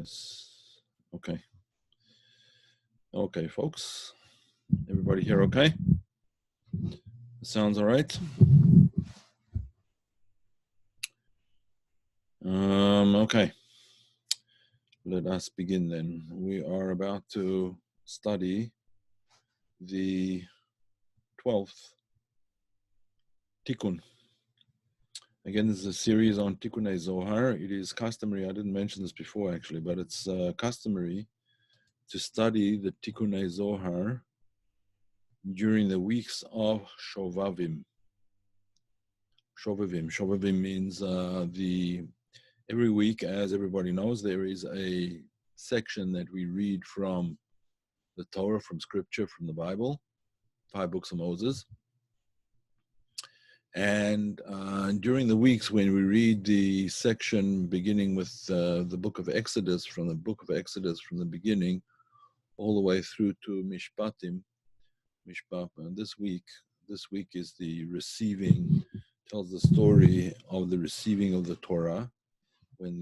Yes. Okay. Okay, folks. Everybody here okay? Sounds all right? Okay. Let us begin then. We are about to study the 12th Tikun. Again, this is a series on Tikkunei Zohar. It is customary, I didn't mention this before actually, but it's customary to study the Tikkunei Zohar during the weeks of Shovavim. Shovavim means every week, as everybody knows, there is a section that we read from the Torah, from Scripture, from the Bible, 5 books of Moses. And during the weeks when we read the section beginning with the book of Exodus, from the beginning, all the way through to Mishpat, and this week is the receiving, tells the story of the receiving of the Torah, when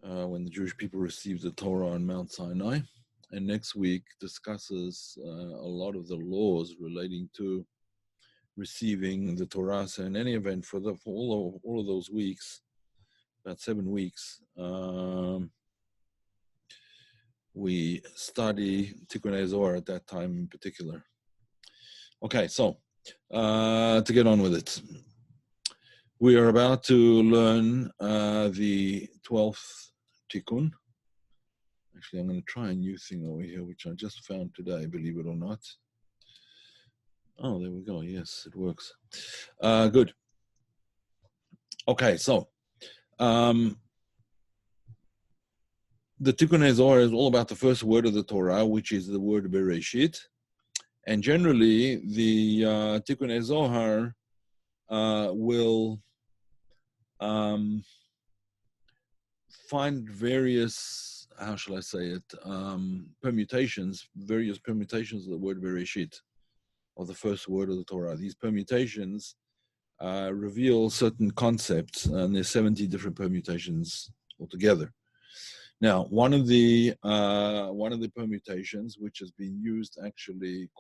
the Jewish people received the Torah on Mount Sinai. And next week discusses a lot of the laws relating to receiving the Torah. So in any event, for all of those weeks, about 7 weeks, we study Tikkunei Zohar at that time in particular. Okay, so to get on with it, we are about to learn the 12th Tikun. Actually, I'm going to try a new thing over here, which I just found today, believe it or not. Oh, there we go. Yes, it works. Good. Okay, so the Tikkunei Zohar is all about the first word of the Torah, which is the word Bereshit. And generally, the Tikkunei Zohar will find various, how shall I say it, various permutations of the word Bereshit, of the first word of the Torah. These permutations reveal certain concepts, and there's 70 different permutations altogether. Now, one of the permutations, which has been used actually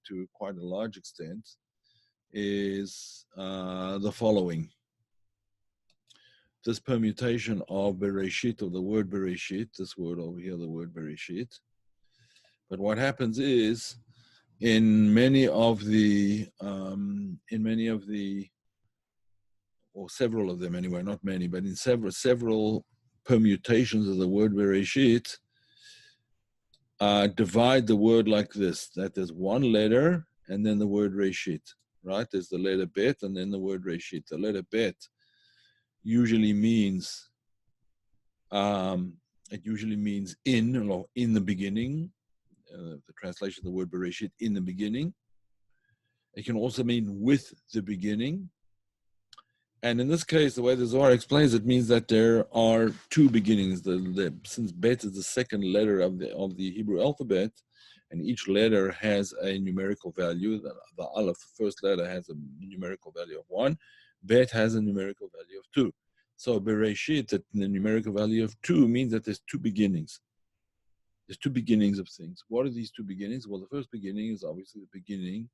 to quite a large extent, is the following. This permutation of Bereshit, of the word Bereshit, this word over here, the word Bereshit. But what happens is, in many of the, or several of them anyway, not many, but in several permutations of the word Bereshit, divide the word like this, that there's one letter and then the word Reshit, right? There's the letter Bet and then the word Reshit. The letter Bet usually means, in, or in the beginning. The translation of the word Bereshit, in the beginning. It can also mean with the beginning. And in this case, the way the Zohar explains it means that there are 2 beginnings. Since Bet is the second letter of the Hebrew alphabet, and each letter has a numerical value. The Aleph, the first letter, has a numerical value of 1. Bet has a numerical value of 2. So Bereshit, the numerical value of 2, means that there's 2 beginnings. There's 2 beginnings of things. What are these 2 beginnings? Well, the first beginning is obviously the beginning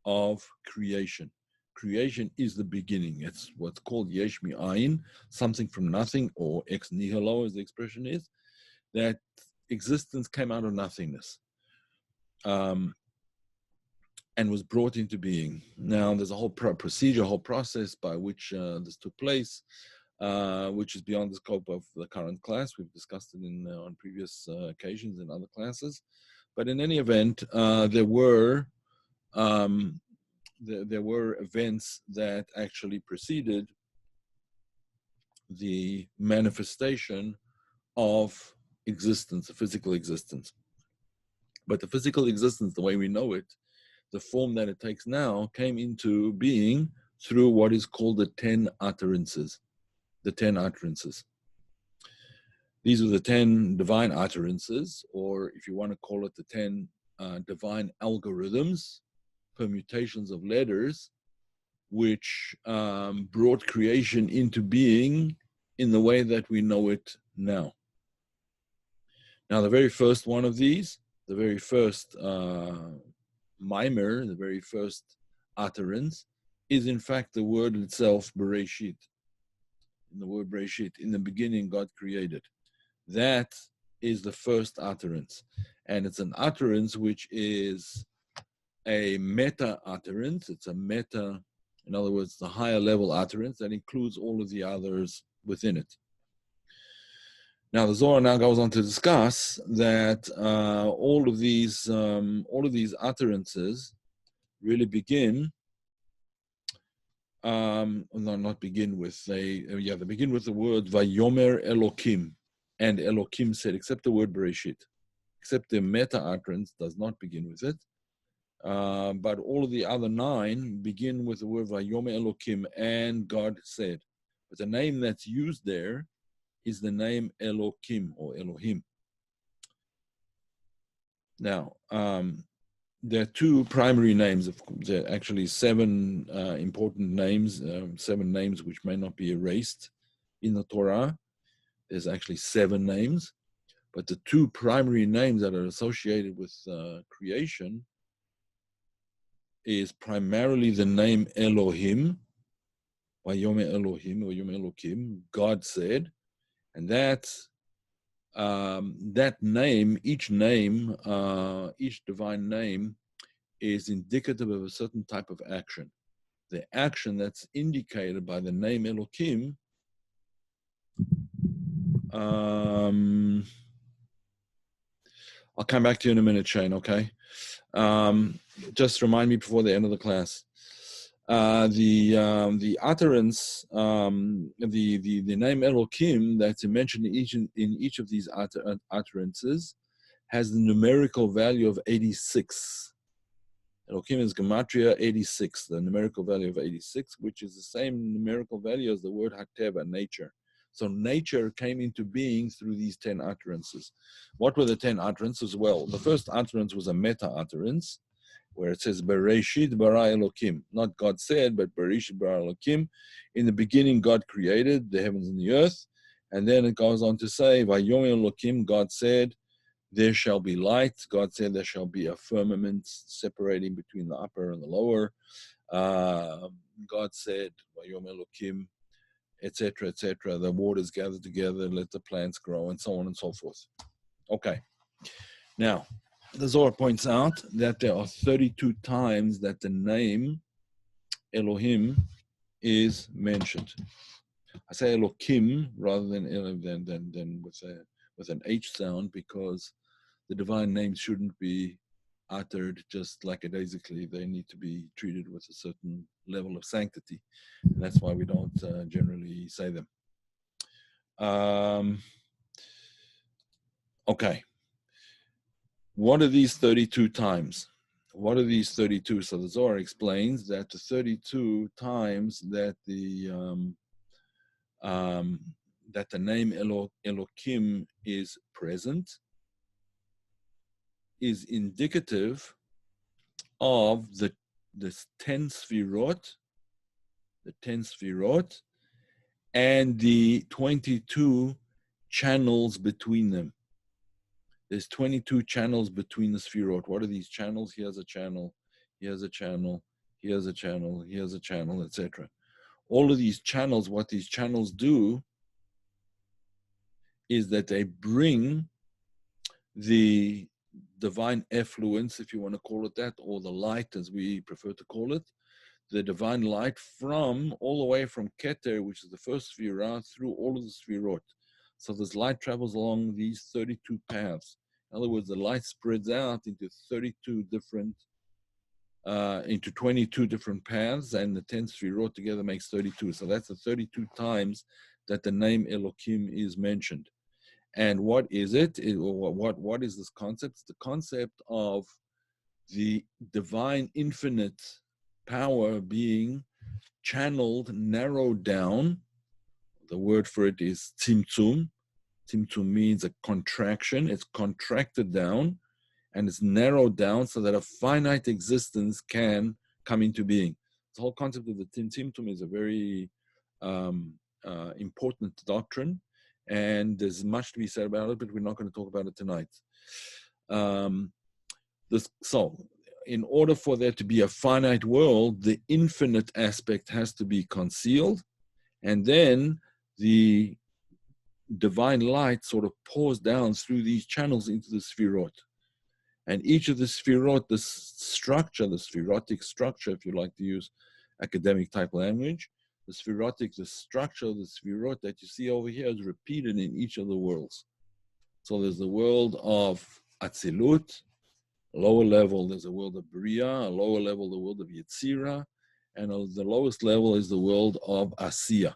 of creation. Creation is the beginning. It's what's called yesh mi'ayin, something from nothing, or ex nihilo, as the expression is, that existence came out of nothingness and was brought into being. Now, there's a whole procedure, a whole process by which this took place, which is beyond the scope of the current class. We've discussed it on previous occasions in other classes. But in any event, there were events that actually preceded the manifestation of existence, the physical existence. But the physical existence, the way we know it, the form that it takes now, came into being through what is called the 10 utterances. The 10 utterances. These are the 10 divine utterances, or if you want to call it the 10 divine algorithms, permutations of letters, which brought creation into being in the way that we know it now. Now, the very first one of these, the very first mimer, the very first utterance, is in fact the word itself, Bereshit. In the word Bereshit, in the beginning, God created. That is the first utterance. And it's an utterance which is a meta utterance. It's a meta, in other words, the higher level utterance that includes all of the others within it. Now, the Zohar now goes on to discuss that all of these utterances really begin. Not begin with. They begin with the word Vayomer Elokim, and Elokim said, except the word Bereshit, except the meta utterance does not begin with it. But all of the other 9 begin with the word Vayomer Elokim, and God said. But the name that's used there is the name Elokim or Elohim. Now, there are 2 primary names. There are actually 7 important names, 7 names which may not be erased in the Torah. There's actually 7 names, but the 2 primary names that are associated with creation is primarily the name Elohim, Vayomer Elohim or Yom Elokim, God said, and that name, each divine name is indicative of a certain type of action. The action that's indicated by the name Elokim I'll come back to you in a minute, Shane, okay? Just remind me before the end of the class. The utterance, the name Elokim that's mentioned in each of these utterances has the numerical value of 86. Elokim is Gematria 86, the numerical value of 86, which is the same numerical value as the word Hateva, nature. So nature came into being through these 10 utterances. What were the 10 utterances? Well, the first utterance was a meta utterance, where it says, Bereshit bara Elokim. Not God said, but Bereshit bara Elokim. In the beginning, God created the heavens and the earth. And then it goes on to say, Vayom Elokim, God said, there shall be light. God said there shall be a firmament separating between the upper and the lower. God said, Vayom Elokim, etc., etc. The waters gather together, let the plants grow, and so on and so forth. Okay. Now, the Zohar points out that there are 32 times that the name Elohim is mentioned. I say Elokim rather than with an H sound because the divine names shouldn't be uttered just like laically. They need to be treated with a certain level of sanctity. And that's why we don't generally say them. Okay. What are these 32 times? What are these 32? So the Zohar explains that the 32 times that the name Elokim is present is indicative of the 10 Sefirot, and the 22 channels between them. There's 22 channels between the Sefirot. What are these channels? Here's a channel, here's a channel, here's a channel, here's a channel, etc. All of these channels, what these channels do is that they bring the divine effluence, if you want to call it that, or the light as we prefer to call it, the divine light from all the way from Keter, which is the first Sefirah, through all of the Sefirot. So this light travels along these 32 paths. In other words, the light spreads out into 32 different, into 22 different paths, and the 10 Sefirot together makes 32. So that's the 32 times that the name Elokim is mentioned. And what is it? What is this concept? It's the concept of the divine infinite power being channeled, narrowed down. The word for it is tzimtzum. Tzimtzum means a contraction. It's contracted down and it's narrowed down so that a finite existence can come into being. The whole concept of the tzimtzum is a very important doctrine, and there's much to be said about it, but we're not going to talk about it tonight. So, in order for there to be a finite world, the infinite aspect has to be concealed, and then the divine light sort of pours down through these channels into the Sefirot. And each of the Sefirot, the structure, the Sephirotic structure, if you like to use academic type language, the structure of the Sefirot that you see over here is repeated in each of the worlds. So there's the world of Atzilut, lower level, there's a world of Bria, a lower level, the world of Yetzirah, and the lowest level is the world of Asiya.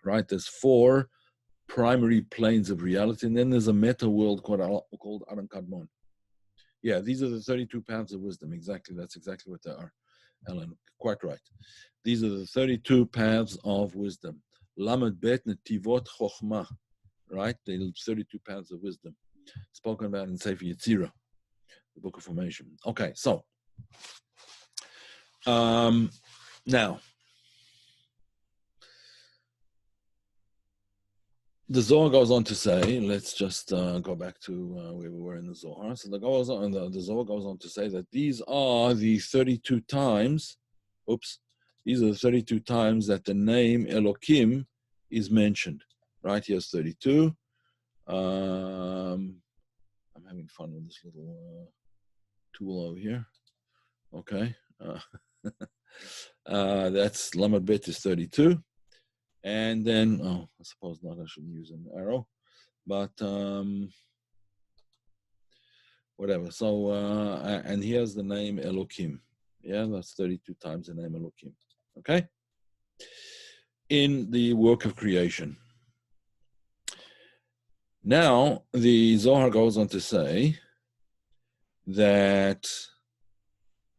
Right? There's 4 primary planes of reality, and then there's a meta world called Aran Kadmon. Yeah, these are the 32 paths of wisdom. Exactly, that's exactly what they are, Ellen. Quite right. These are the 32 paths of wisdom. Lamed Bet Netivot Chochmah, right? The 32 paths of wisdom, spoken about in Sefer Yetzirah, the Book of Formation. Okay, so now the Zohar goes on to say, let's just go back to where we were in the Zohar. So the Zohar goes on to say that these are the 32 times, these are the 32 times that the name Elokim is mentioned. Right, here's 32. I'm having fun with this little tool over here. Okay. That's Lamed Bet is 32. And then, I suppose not, I shouldn't use an arrow, but whatever. So, and here's the name Elokim. Yeah, that's 32 times the name Elokim. Okay? In the work of creation. Now, the Zohar goes on to say that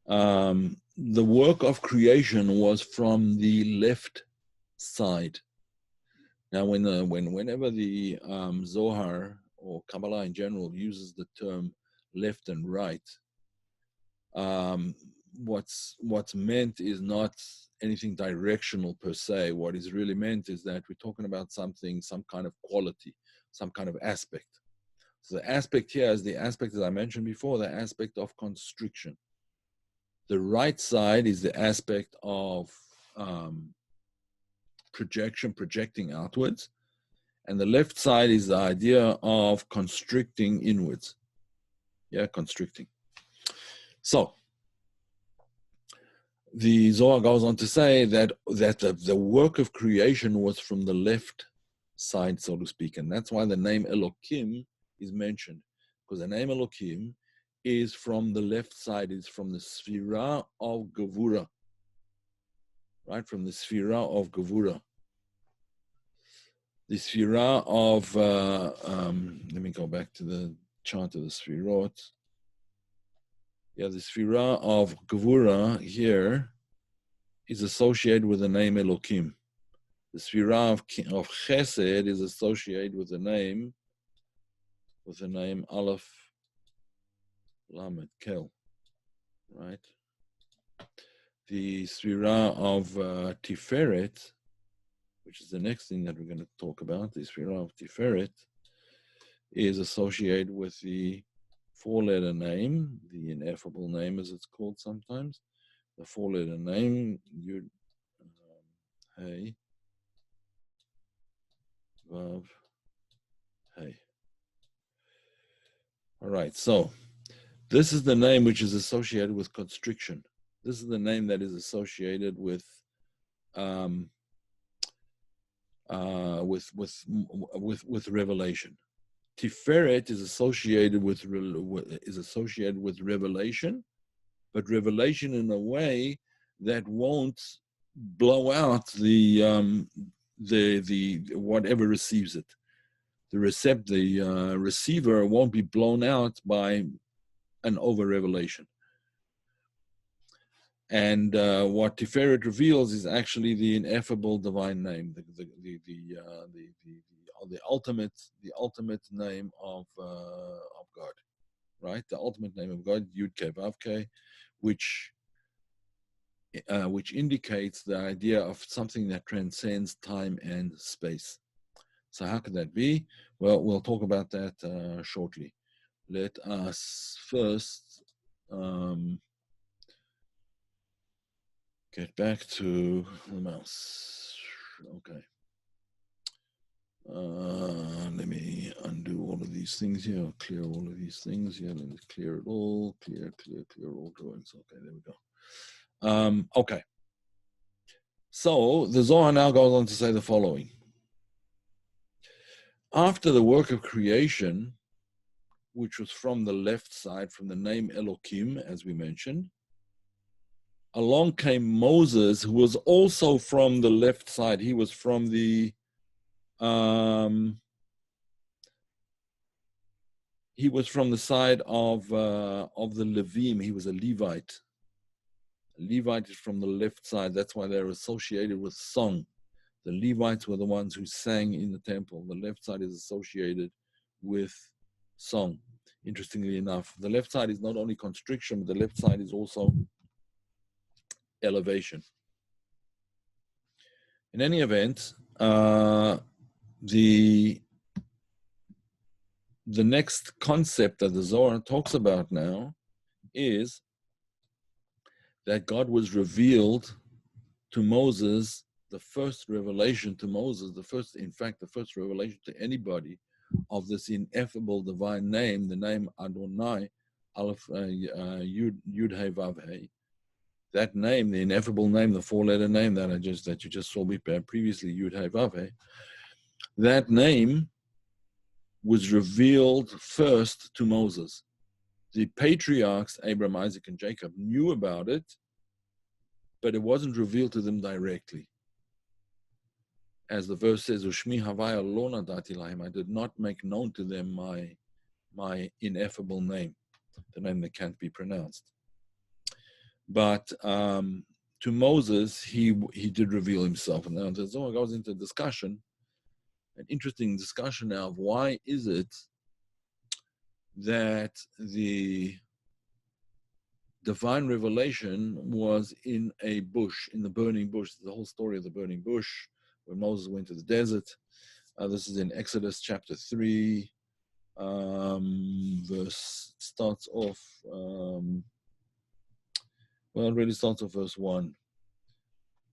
the work of creation was from the left side. Now, whenever the Zohar or Kabbalah in general uses the term left and right, what's meant is not anything directional per se. What is really meant is that we're talking about something, some kind of quality, some kind of aspect. So the aspect here is the aspect, as I mentioned before, the aspect of constriction. The right side is the aspect of projecting outwards. And the left side is the idea of constricting inwards. Yeah, constricting. So, the Zohar goes on to say that the work of creation was from the left side, so to speak. And that's why the name Elokim is mentioned. Because the name Elokim is from the left side, it's from the Sefirah of Gevurah. Right, from the Sefirah of Gevurah. The Sefirah of, let me go back to the chart of the Sefirot. Yeah, the Sefirah of Gevurah here is associated with the name Elokim. The Sefirah of Chesed is associated with the name Aleph Lamed Kel, right? The Sefirah of Tiferet, which is the next thing that we're going to talk about, the Sefirah of Tiferet, is associated with the 4-letter name, the ineffable name as it's called sometimes, the 4-letter name, Yud, Hey, Vav, Hey. All right, so this is the name which is associated with constriction. This is the name that is associated with revelation. Tiferet is associated with revelation, but revelation in a way that won't blow out the whatever receives it. The receiver won't be blown out by an over revelation. And what Tiferet reveals is actually the ineffable divine name, the ultimate name of God, right? The ultimate name of God, Yud Kei Vav Kei, which which indicates the idea of something that transcends time and space. So how could that be? Well, we'll talk about that shortly. Let us first get back to the mouse. Okay. Let me undo all of these things here, clear all of these things here. Let me clear it all, clear all drawings. Okay, there we go. Okay. So the Zohar now goes on to say the following. After the work of creation, which was from the left side, from the name Elohim, as we mentioned, along came Moses, who was also from the left side. He was from the side of the Levim. He was a Levite. A Levite is from the left side. That's why they're associated with song. The Levites were the ones who sang in the temple. The left side is associated with song. Interestingly enough, the left side is not only constriction, but the left side is also elevation. In any event, the next concept that the Zohar talks about now is that God was revealed to Moses, the first revelation to Moses, the first revelation to anybody of this ineffable divine name, the name Adonai, Aleph, Yud, He, Vav, He. That name, the ineffable name, the four-letter name that you just saw previously, Yud, He, Vav, He. That name was revealed first to Moses. The patriarchs, Abraham, Isaac, and Jacob, knew about it, but it wasn't revealed to them directly. As the verse says, Ushmi Havaya lo nadati lahem, I did not make known to them my ineffable name, the name that can't be pronounced. But to Moses, he did reveal himself. And now the Zohar goes into discussion, an interesting discussion now of why is it that the divine revelation was in a bush, in the burning bush. The whole story of the burning bush, when Moses went to the desert. This is in Exodus chapter 3, verse starts off, well, it really starts off verse 1.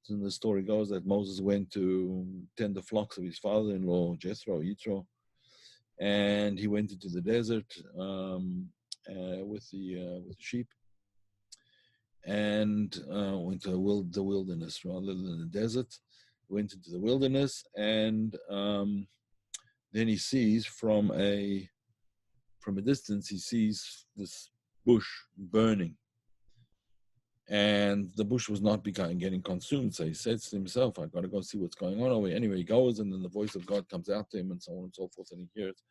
So the story goes that Moses went to tend the flocks of his father-in-law, Jethro, Yitro, and he went into the desert with the sheep, and went to the wilderness rather than the desert. Went into the wilderness, and then he sees from a distance, he sees this bush burning, and the bush was not getting consumed. So he says to himself, "I've got to go see what's going on over here." Anyway, he goes, and then the voice of God comes out to him, and so on and so forth, and he hears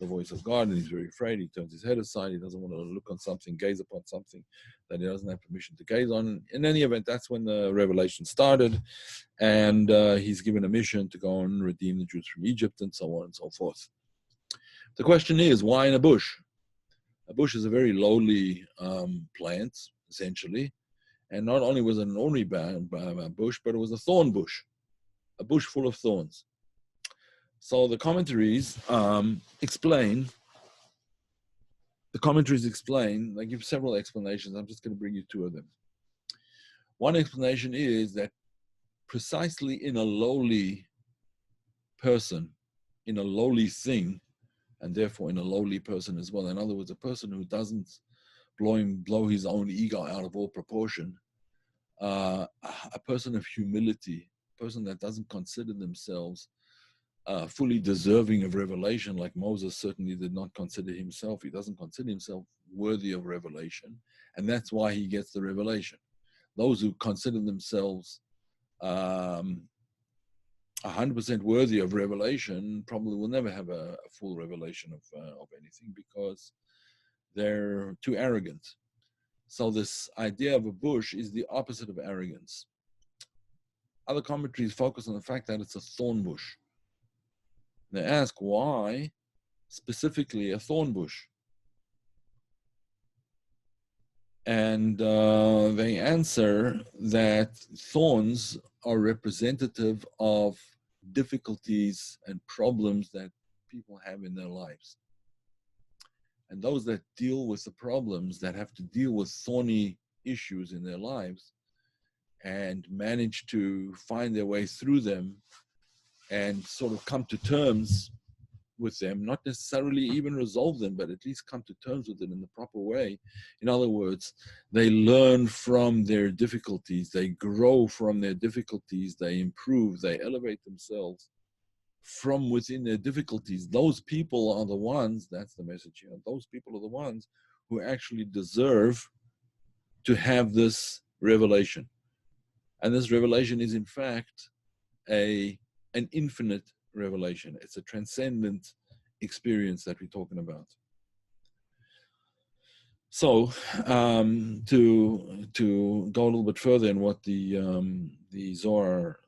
the voice of God, and he's very afraid. He turns his head aside. He doesn't want to look on something, gaze upon something that he doesn't have permission to gaze on. In any event, that's when the revelation started, and he's given a mission to go and redeem the Jews from Egypt, and so on and so forth. The question is, why in a bush? A bush is a very lowly plant, essentially, and not only was it an ordinary bush, but it was a thorn bush, a bush full of thorns. So the commentaries explain, they give several explanations. I'm just going to bring you two of them. One explanation is that precisely in a lowly person, in a lowly thing, and therefore in a lowly person as well. In other words, a person who doesn't blow his own ego out of all proportion, a person of humility, a person that doesn't consider themselves fully deserving of revelation, like Moses certainly did not consider himself. He doesn't consider himself worthy of revelation, and that's why he gets the revelation. Those who consider themselves 100% worthy of revelation probably will never have a full revelation of anything, because they're too arrogant. So this idea of a bush is the opposite of arrogance. Other commentaries focus on the fact that it's a thorn bush. They ask, why specifically a thorn bush? And they answer that thorns are representative of difficulties and problems that people have in their lives. And those that deal with the problems, that have to deal with thorny issues in their lives and manage to find their way through them and sort of come to terms with them, not necessarily even resolve them, but at least come to terms with it in the proper way. In other words, they learn from their difficulties, they grow from their difficulties, they improve, they elevate themselves from within their difficulties. Those people are the ones, that's the message here, those people are the ones who actually deserve to have this revelation. And this revelation is in fact an infinite revelation. It's a transcendent experience that we're talking about. So to go a little bit further in what the Zohar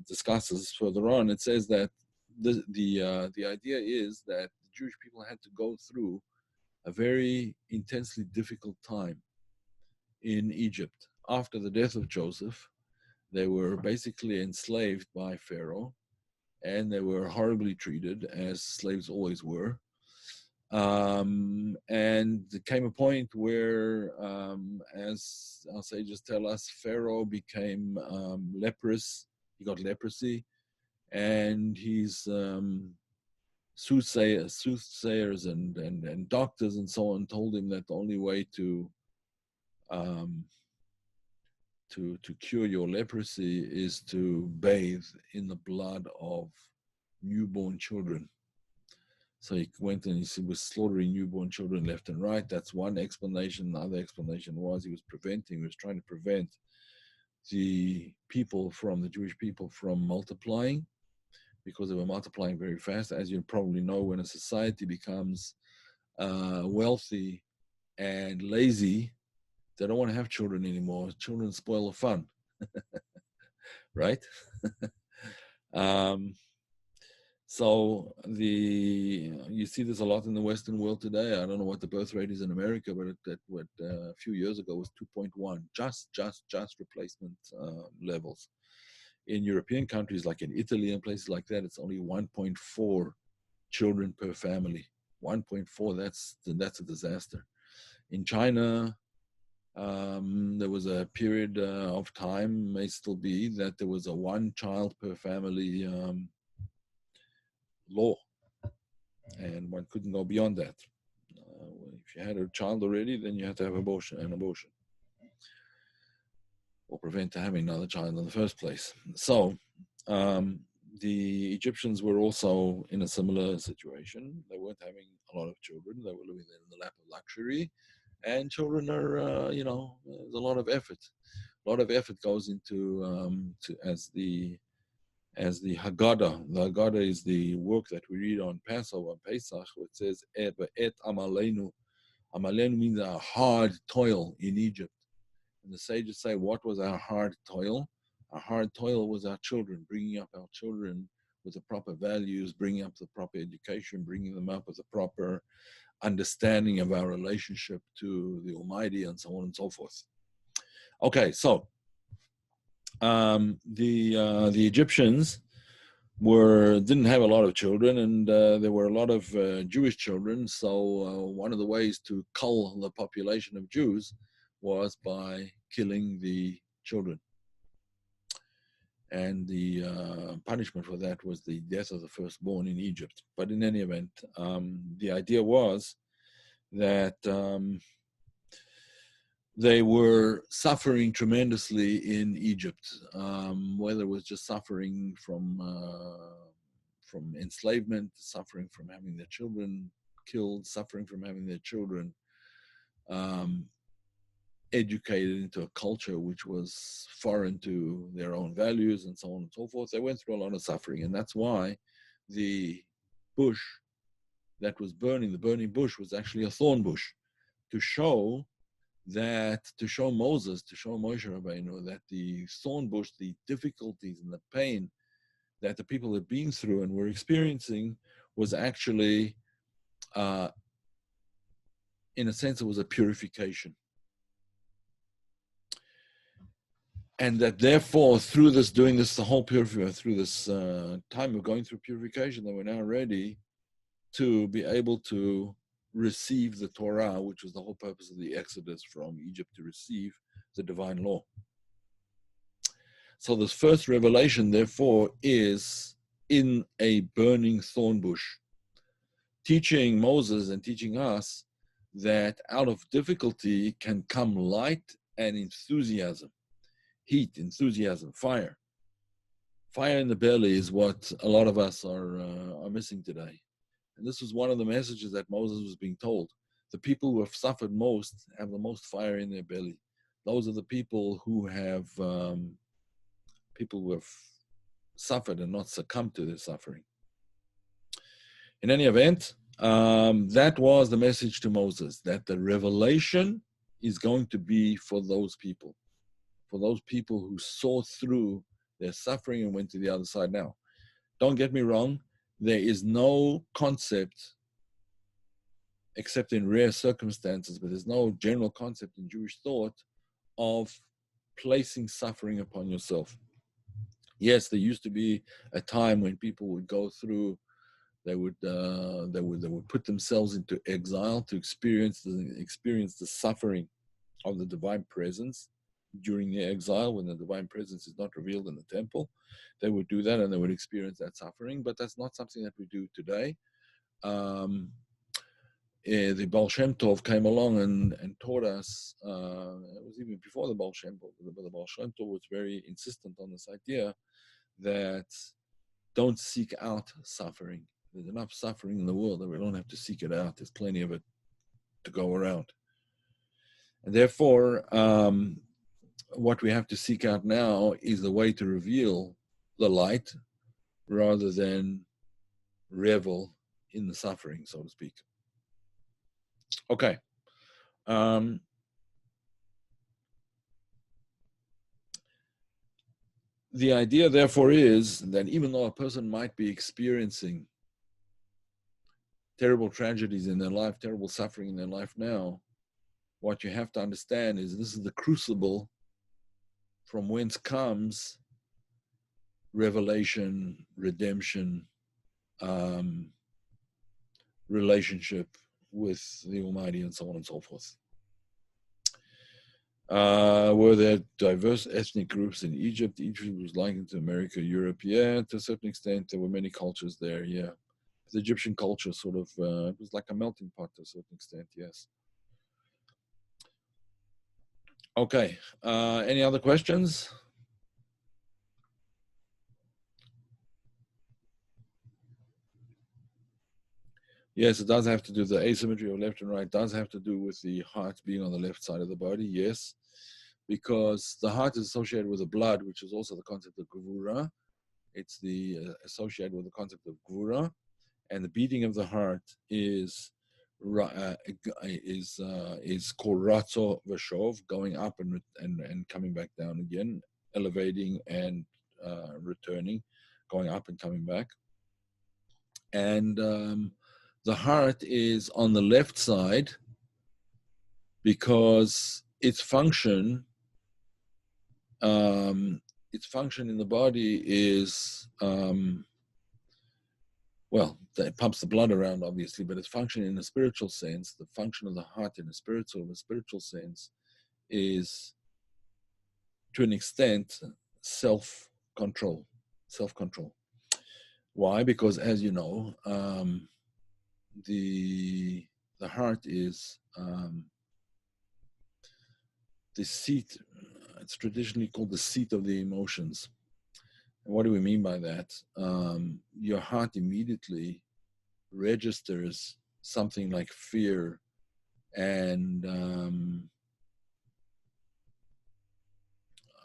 discusses further on, it says that the idea is that the Jewish people had to go through a very intensely difficult time in Egypt. After the death of Joseph, they were basically enslaved by Pharaoh, and they were horribly treated, as slaves always were. And there came a point where, as our sages tell us, Pharaoh became leprous. He got leprosy, and his soothsayers and doctors and so on told him that the only way to cure your leprosy is to bathe in the blood of newborn children. So he went and he was slaughtering newborn children left and right. That's one explanation. The other explanation was he was trying to prevent the Jewish people from multiplying, because they were multiplying very fast. As you probably know, when a society becomes wealthy and lazy, they don't want to have children anymore. Children spoil the fun, right? So you see this a lot in the Western world today. I don't know what the birth rate is in America, but a few years ago was 2.1, just replacement levels. In European countries like in Italy and places like that, it's only 1.4 children per family. 1.4, that's a disaster. In China, there was a period of time, may still be, that there was a one child per family law, and one couldn't go beyond that. If you had a child already, then you had to have an abortion, or prevent having another child in the first place. So the Egyptians were also in a similar situation. They weren't having a lot of children. They were living in the lap of luxury, and children are, there's a lot of effort. A lot of effort goes into as the Haggadah. The Haggadah is the work that we read on Passover, Pesach, which says, Et amalenu. Amalenu means a hard toil in Egypt. And the sages say, what was our hard toil? Our hard toil was our children, bringing up our children with the proper values, bringing up the proper education, bringing them up with the proper understanding of our relationship to the Almighty, and so on and so forth. Okay, so the Egyptians didn't have a lot of children, and there were a lot of Jewish children. So one of the ways to cull the population of Jews was by killing the children. And the punishment for that was the death of the firstborn in Egypt. But in any event, the idea was that they were suffering tremendously in Egypt, whether it was just suffering from enslavement, suffering from having their children killed, suffering from having their children educated into a culture which was foreign to their own values, and so on and so forth. They went through a lot of suffering, and that's why the bush that was burning, the burning bush, was actually a thorn bush, to show Moses, to show Moshe Rabbeinu, that the thorn bush, the difficulties and the pain that the people had been through and were experiencing, was actually, in a sense, it was a purification. And that therefore, through this, doing this, the whole purification, through this time of going through purification, that we're now ready to be able to receive the Torah, which was the whole purpose of the Exodus from Egypt, to receive the divine law. So this first revelation, therefore, is in a burning thorn bush, teaching Moses and teaching us that out of difficulty can come light and enthusiasm, heat, enthusiasm, fire. Fire in the belly is what a lot of us are missing today. And this was one of the messages that Moses was being told. The people who have suffered most have the most fire in their belly. Those are the people who have suffered and not succumbed to their suffering. In any event, that was the message to Moses, that the revelation is going to be for those people who saw through their suffering and went to the other side. Now, don't get me wrong, there is no concept, except in rare circumstances, but there's no general concept in Jewish thought of placing suffering upon yourself. Yes, there used to be a time when people would go through, they would put themselves into exile to experience the suffering of the divine presence during the exile, when the divine presence is not revealed in the temple. They would do that and they would experience that suffering, but that's not something that we do today. The Baal Shem Tov came along and taught us, it was even before the Baal Shem Tov, but the Baal Shem Tov was very insistent on this idea that don't seek out suffering. There's enough suffering in the world that we don't have to seek it out. There's plenty of it to go around. And therefore, what we have to seek out now is the way to reveal the light rather than revel in the suffering, so to speak. Okay. The idea, therefore, is that even though a person might be experiencing terrible tragedies in their life, terrible suffering in their life now, what you have to understand is this is the crucible from whence comes revelation, redemption, relationship with the Almighty, and so on and so forth. Were there diverse ethnic groups in Egypt? Egypt was likened to America, Europe. Yeah, to a certain extent, there were many cultures there. Yeah, the Egyptian culture sort of it was like a melting pot to a certain extent. Yes. Okay. Any other questions? Yes, it does have to do, the asymmetry of left and right does have to do with the heart being on the left side of the body, yes, because the heart is associated with the blood, which is also the concept of gvura. It's associated with the concept of gvura, and the beating of the heart is called ratzo v'shov, going up and coming back down again, elevating and returning, going up and coming back. And the heart is on the left side because its function in the body is, well, it pumps the blood around, obviously, but its function in a spiritual sense, the function of the heart in a spiritual sense, is, to an extent, self-control. Why? Because, as you know, the heart is the seat. It's traditionally called the seat of the emotions. And what do we mean by that? Your heart immediately registers something like fear and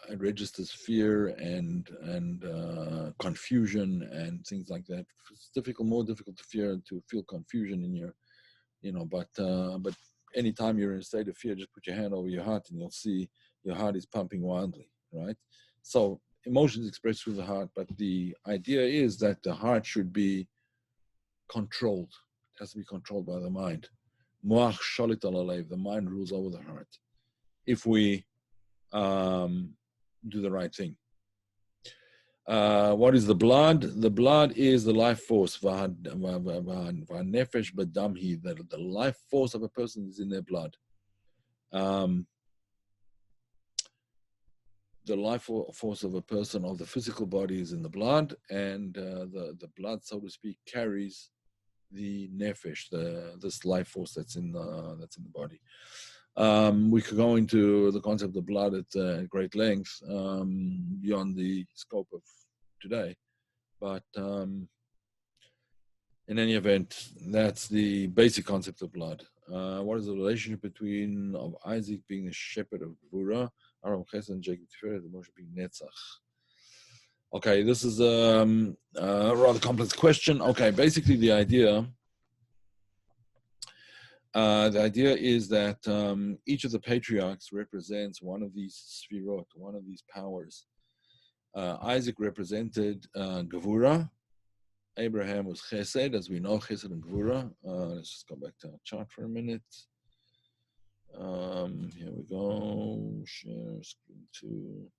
it registers fear and confusion and things like that. It's more difficult to feel confusion in your, but anytime you're in a state of fear, just put your hand over your heart and you'll see your heart is pumping wildly, right? So emotions expressed through the heart, but the idea is that the heart should be controlled. It has to be controlled by the mind. Moach sholit al halev, the mind rules over the heart. If we do the right thing. What is the blood? The blood is the life force. Nefesh badamhi. The life force of a person is in their blood. The life force of a person, of the physical body, is in the blood, and the blood, so to speak, carries the nefesh, this life force that's in the body. We could go into the concept of blood at great length beyond the scope of today, but in any event, that's the basic concept of blood. What is the relationship between of Isaac being the shepherd of Gvura, Aram Chesed, and Jacob Tiferet, and Moshe being Netzach? Okay, this is a rather complex question. Okay, basically the idea is that each of the patriarchs represents one of these Sefirot, one of these powers. Isaac represented Gevura. Abraham was Chesed, as we know, Chesed and Gevura. Let's just go back to our chart for a minute. Here we go. Share screen 2.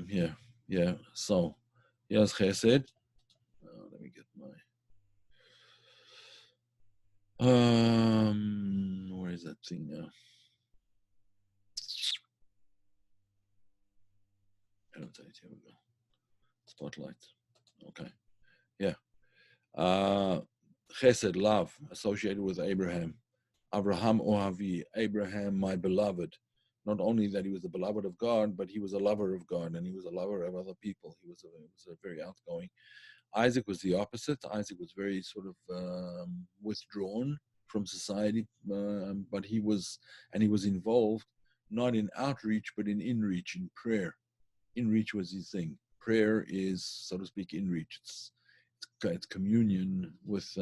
Here, yeah. So here's Chesed. Let me get my. Where is that thing now? Annotate, here we go. Spotlight. Okay. Yeah. Chesed, love, associated with Abraham. Abraham Ohavi, Abraham, my beloved. Not only that he was the beloved of God, but he was a lover of God, and he was a lover of other people. He was a very outgoing. Isaac was the opposite. Isaac was very sort of withdrawn from society, but he was involved not in outreach, but in inreach, in prayer. Inreach was his thing. Prayer is, so to speak, inreach. It's communion with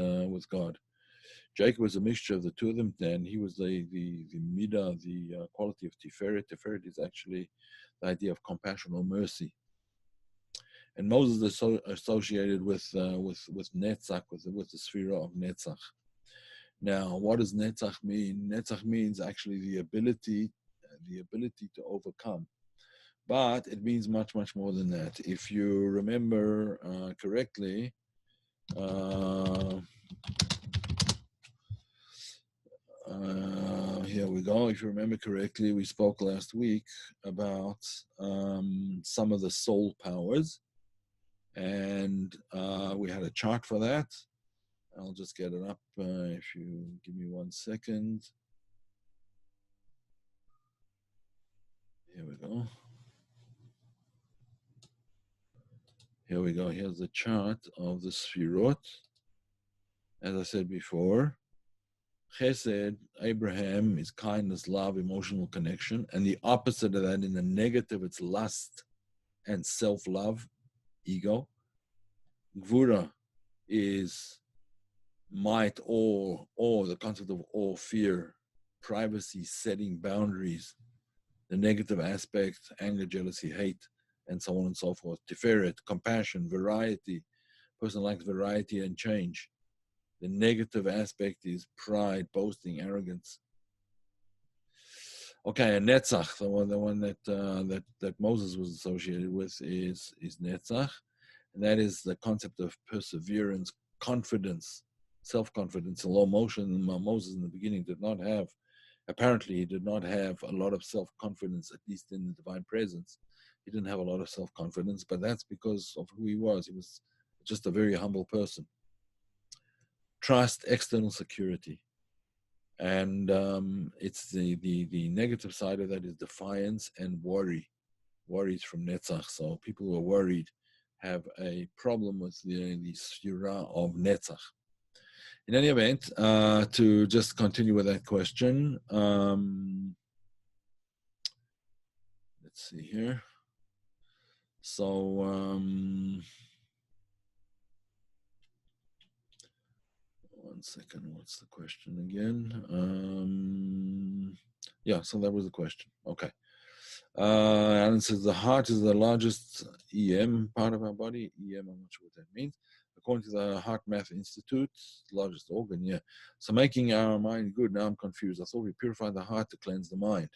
God. Jacob was a mixture of the two of them. Then he was the midah, the quality of Tiferet. Tiferet is actually the idea of compassion or mercy. And Moses is associated with Netzach, with the Sefirah of Netzach. Now, what does Netzach mean? Netzach means actually the ability to overcome. But it means much, much more than that. If you remember correctly, here we go. If you remember correctly, we spoke last week about some of the soul powers, and we had a chart for that. I'll just get it up if you give me 1 second. Here we go. Here we go. Here's the chart of the Sefirot. As I said before, Chesed, Abraham, is kindness, love, emotional connection. And the opposite of that, in the negative, it's lust and self-love, ego. Gvura is might, or the concept of awe, fear, privacy, setting boundaries, the negative aspect, anger, jealousy, hate, and so on and so forth. Tiferet, compassion, variety. Person likes variety and change. The negative aspect is pride, boasting, arrogance. Okay, and Netzach, the one that Moses was associated with is Netzach, and that is the concept of perseverance, confidence, self-confidence. Although Moses in the beginning apparently he did not have a lot of self-confidence, at least in the divine presence. He didn't have a lot of self-confidence, but that's because of who he was. He was just a very humble person. Trust, external security. And it's the negative side of that is defiance and worry. Worries from Netzach. So people who are worried have a problem with the Sefirah of Netzach. In any event, to just continue with that question, let's see here. So, 1 second, what's the question again? Yeah, so that was the question. Okay. Alan says the heart is the largest EM part of our body. EM, I'm not sure what that means. According to the Heart Math Institute, largest organ, yeah. So making our mind good, now I'm confused. I thought we purified the heart to cleanse the mind.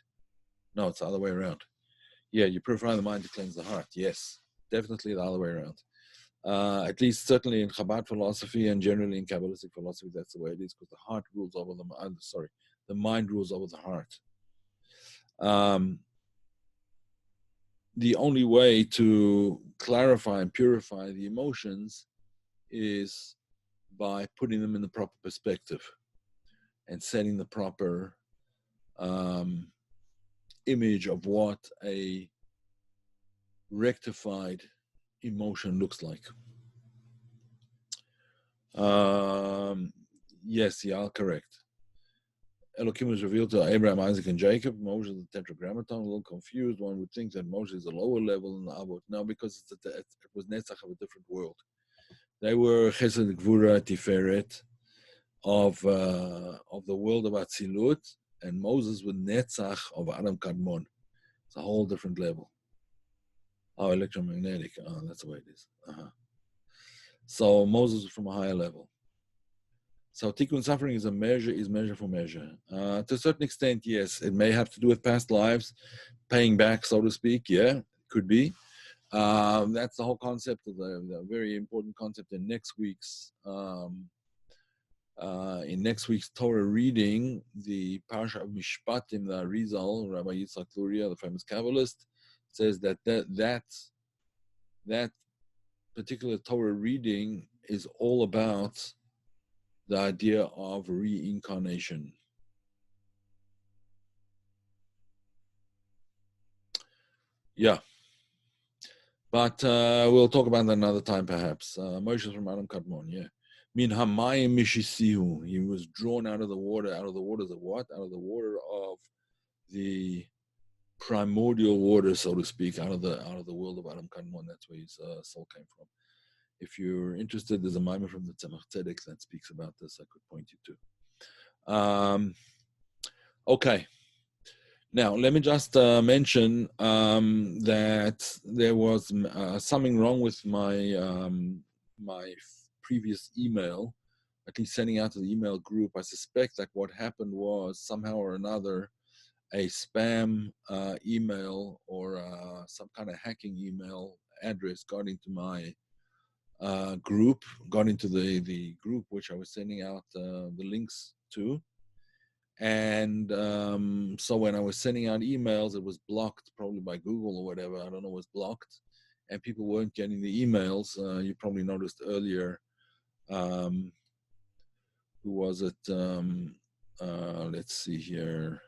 No, it's the other way around. Yeah, you purify the mind to cleanse the heart. Yes, definitely the other way around. At least certainly in Chabad philosophy and generally in Kabbalistic philosophy, that's the way it is, because the heart rules over the mind. Sorry, the mind rules over the heart. The only way to clarify and purify the emotions is by putting them in the proper perspective and setting the proper image of what a rectified emotion looks like. Yes, yeah, correct. Elohim was revealed to Abraham, Isaac, and Jacob. Moses is the Tetragrammaton. A little confused. One would think that Moses is a lower level than Avot. No, because it was Netzach of a different world. They were Chesed, Gvura, Tiferet of the world of Atzilut, and Moses was Netzach of Adam Kadmon. It's a whole different level. Oh, electromagnetic. Oh, that's the way it is. So Moses was from a higher level. So Tikun suffering is measure for measure. To a certain extent, yes, it may have to do with past lives, paying back, so to speak. Yeah, could be. That's the whole concept of the very important concept in next week's Torah reading, the Parsha of Mishpatim, the Arizal, Rabbi Yitzhak Luria, the famous Kabbalist, says that particular Torah reading is all about the idea of reincarnation. Yeah. But we'll talk about that another time, perhaps. Moshe from Adam Kadmon, yeah. Min hamayim mishisihu. He was drawn out of the water. Out of the waters of what? Out of the water of the primordial water, so to speak, out of the world of Adam Kadmon. That's where his soul came from. If you're interested, there's a mimer from the Tzemach Tzedek that speaks about this. I could point you to. Okay. Now, let me just mention that there was something wrong with my my previous email, at least sending out to the email group. I suspect that what happened was somehow or another a spam email or some kind of hacking email address got into my group, got into the group which I was sending out the links to. And so when I was sending out emails, it was blocked probably by Google or whatever. I don't know, it was blocked. And people weren't getting the emails. You probably noticed earlier. Who was it? Let's see here.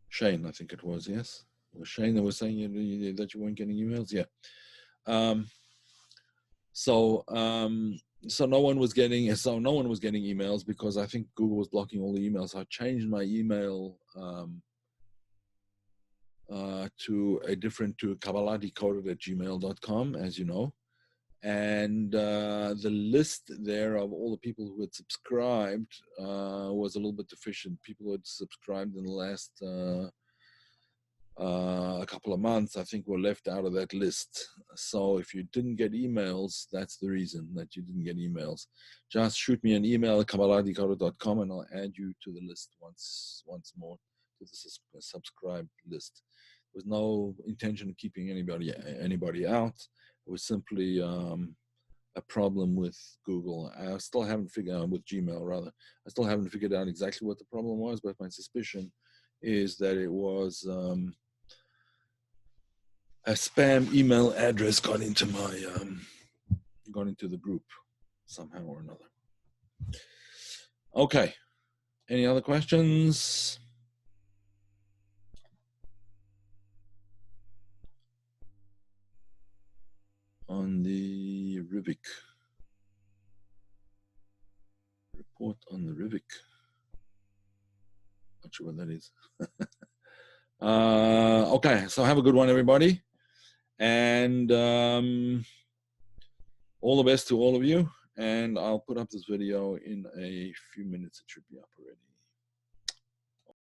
Shane, I think it was, yes. It was Shane that was saying that you weren't getting emails? Yeah. So no one was getting emails because I think Google was blocking all the emails. So I changed my email to Kabbalah decoded at gmail.com, as you know. And the list there of all the people who had subscribed was a little bit deficient. People who had subscribed in the last a couple of months, I think, were left out of that list. So if you didn't get emails, that's the reason that you didn't get emails. Just shoot me an email at kabbalah.com and I'll add you to the list once more, to the subscribed list. There was no intention of keeping anybody out. It was simply a problem with Google. I still haven't figured out, with Gmail rather. I still haven't figured out exactly what the problem was, but my suspicion is that it was a spam email address got into the group somehow or another. Okay. Any other questions? On the Rivik. Report on the Rivik. Not sure what that is. Okay, so have a good one, everybody. And all the best to all of you. And I'll put up this video in a few minutes. It should be up already.